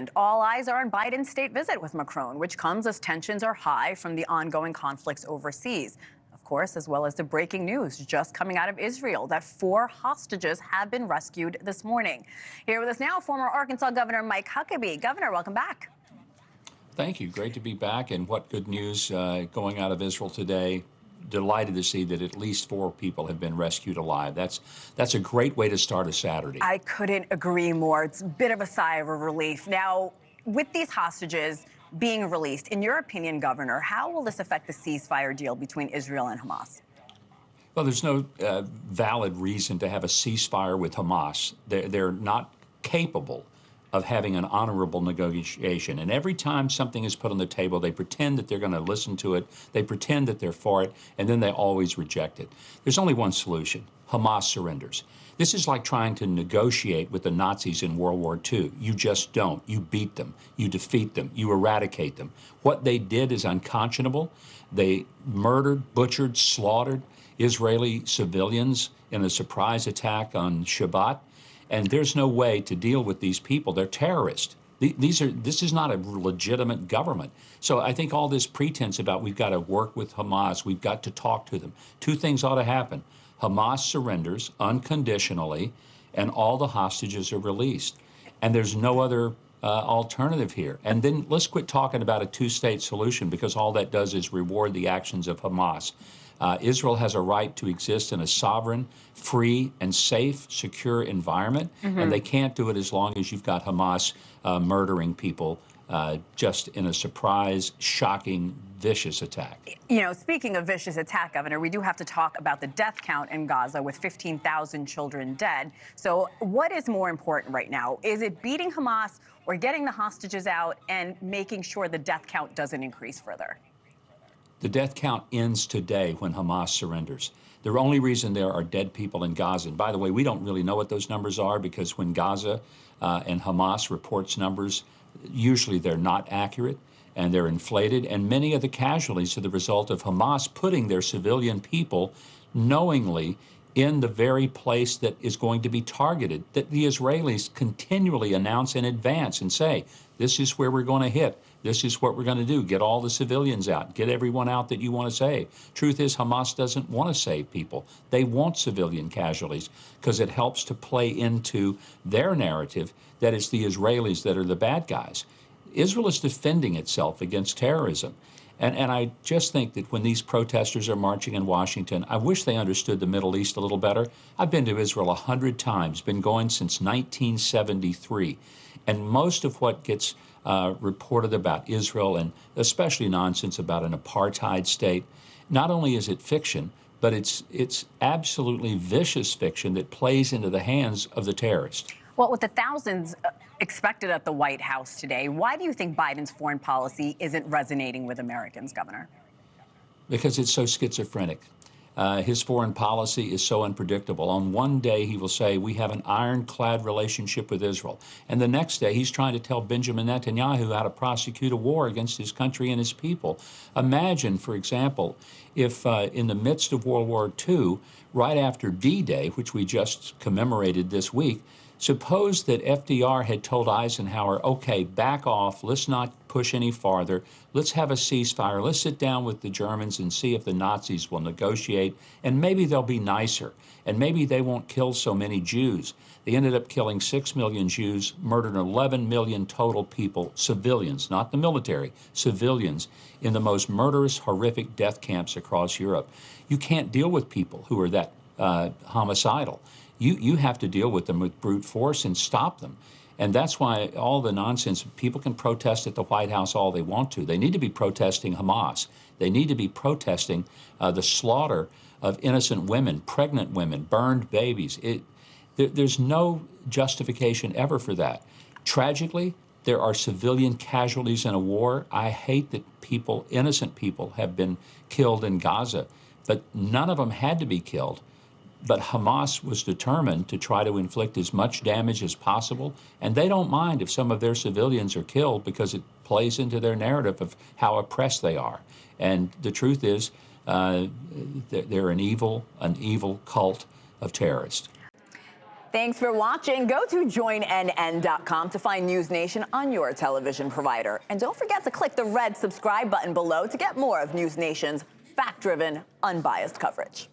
And all eyes are on Biden's state visit with Macron, which comes as tensions are high from the ongoing conflicts overseas. Of course, as well as the breaking news just coming out of Israel that 4 hostages have been rescued this morning. Here with us now, former Arkansas Governor Mike Huckabee. Governor, welcome back. Thank you. Great to be back. And what good news going out of Israel today. Delighted to see that at least 4 people have been rescued alive. That's a great way to start a Saturday. I couldn't agree more. It's a bit of a sigh of relief. Now, with these hostages being released, in your opinion, Governor, how will this affect the ceasefire deal between Israel and Hamas? Well, there's no valid reason to have a ceasefire with Hamas. They're not capable of having an honorable negotiation. And every time something is put on the table, they pretend that they're going to listen to it, they pretend that they're for it, and then they always reject it. There's only one solution. Hamas surrenders. This is like trying to negotiate with the Nazis in World War II. You just don't. You beat them. You defeat them. You eradicate them. What they did is unconscionable. They murdered, butchered, slaughtered Israeli civilians in a surprise attack on Shabbat. And there's no way to deal with these people. They're terrorists. This is not a legitimate government. So I think all this pretense about we've got to work with Hamas, we've got to talk to them. 2 things ought to happen. Hamas surrenders unconditionally, and all the hostages are released. And there's no other alternative here. And then let's quit talking about a 2-state solution, because all that does is reward the actions of Hamas. Israel has a right to exist in a sovereign, free, and safe, secure environment, and they can't do it as long as you've got Hamas murdering people just in a surprise, shocking, vicious attack. You know, speaking of vicious attack, Governor, we do have to talk about the death count in Gaza with 15,000 children dead. So what is more important right now? Is it beating Hamas or getting the hostages out and making sure the death count doesn't increase further? The death count ends today when Hamas surrenders. The only reason there are dead people in Gaza, and by the way, we don't really know what those numbers are, because when Gaza and Hamas reports numbers, usually they're not accurate and they're inflated, and many of the casualties are the result of Hamas putting their civilian people knowingly in the very place that is going to be targeted, that the Israelis continually announce in advance and say, this is where we're going to hit. This is what we're going to do. Get all the civilians out. Get everyone out that you want to save. Truth is, Hamas doesn't want to save people. They want civilian casualties because it helps to play into their narrative that it's the Israelis that are the bad guys. Israel is defending itself against terrorism. And I just think that when these protesters are marching in Washington, I wish they understood the Middle East a little better. I've been to Israel 100 times, been going since 1973. And most of what gets reported about Israel, and especially nonsense about an apartheid state, not only is it fiction, but it's absolutely vicious fiction that plays into the hands of the terrorists. Well, with the thousands expected at the White House today, why do you think Biden's foreign policy isn't resonating with Americans, Governor? Because it's so schizophrenic. His foreign policy is so unpredictable. On one day, he will say, we have an ironclad relationship with Israel. And the next day, he's trying to tell Benjamin Netanyahu how to prosecute a war against his country and his people. Imagine, for example, if in the midst of World War II, right after D-Day, which we just commemorated this week, suppose that FDR had told Eisenhower, okay, back off, let's not push any farther, let's have a ceasefire, let's sit down with the Germans and see if the Nazis will negotiate, and maybe they'll be nicer, and maybe they won't kill so many Jews. They ended up killing 6 million Jews, murdered 11 million total people, civilians, not the military, civilians, in the most murderous, horrific death camps across Europe. You can't deal with people who are that homicidal. You have to deal with them with brute force and stop them. And that's why all the nonsense, people can protest at the White House all they want to. They need to be protesting Hamas. They need to be protesting the slaughter of innocent women, pregnant women, burned babies. There's no justification ever for that. Tragically, there are civilian casualties in a war. I hate that people, innocent people, have been killed in Gaza, but none of them had to be killed. But Hamas was determined to try to inflict as much damage as possible, and they don't mind if some of their civilians are killed because it plays into their narrative of how oppressed they are. And the truth is, they're an evil cult of terrorists. Thanks for watching. Go to joinnn.com to find NewsNation on your television provider. And don't forget to click the red subscribe button below to get more of NewsNation's fact-driven, unbiased coverage.